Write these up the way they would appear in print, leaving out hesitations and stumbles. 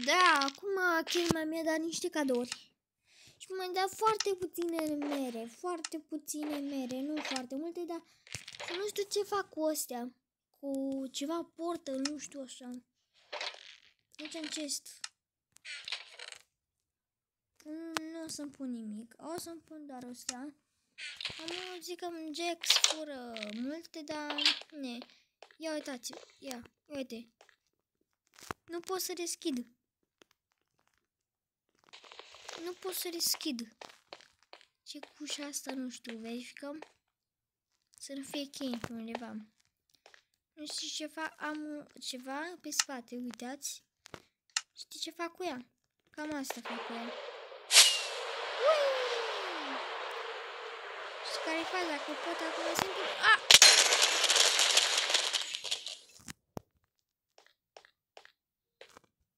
Da, acum Kelma mi-a dat niște cadouri. Și mi-a dat foarte puține mere, nu foarte multe, dar nu știu ce fac cu astea. Cu ceva portă, nu știu așa. Deci în chest. Nu o să-mi pun nimic, o să-mi pun doar astea. Am zic că Jax fură multe, dar ne. Ia uitați, ia, uite. Nu pot să deschid. Nu pot să deschid. Ce cu ușa asta, nu știu, verificăm. Să nu fie cheie pe undeva. Nu știu ce fac, am ceva pe spate, uitați. Știi ce fac cu ea? Cam asta fac cu ea. Și care-i faza? Că pot acum să intru...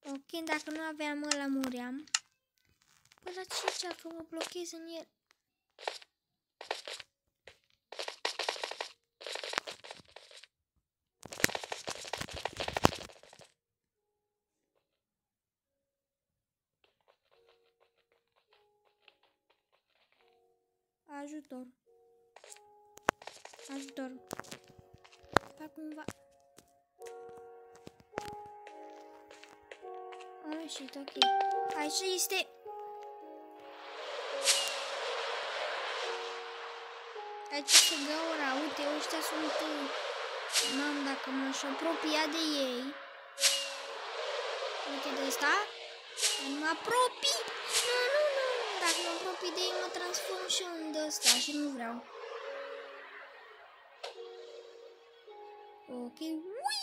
Ok, dacă nu aveam ăla, muream. Bă, dar ce că mă blochez în el? Ajutor. Ajutor. Fac cumva... Am ieșit, ok. Aici este... Aici se gaura, uite, ăștia sunt... Mam, dacă m-aș apropia de ei... Uite de asta. Mă apropii! Nu. Dacă mă apropii de ei, mă transform și eu în ăsta și nu vreau. Ok. Ui!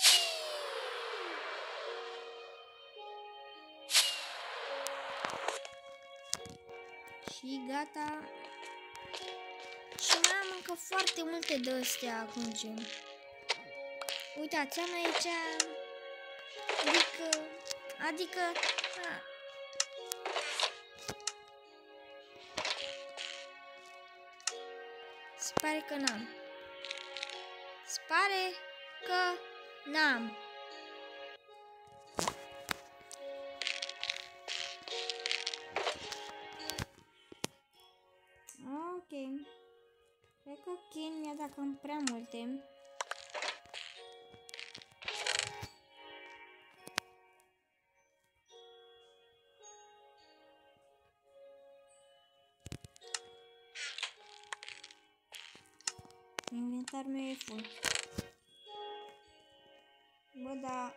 Și gata. Și mai am încă foarte multe de astea acum ce. Uitați, am aici. Adică. Se pare că n-am. Se pare că n-am. Ok. Cred că Ken mi-a dat cam prea multe. Inventarul meu e full. Bă, da...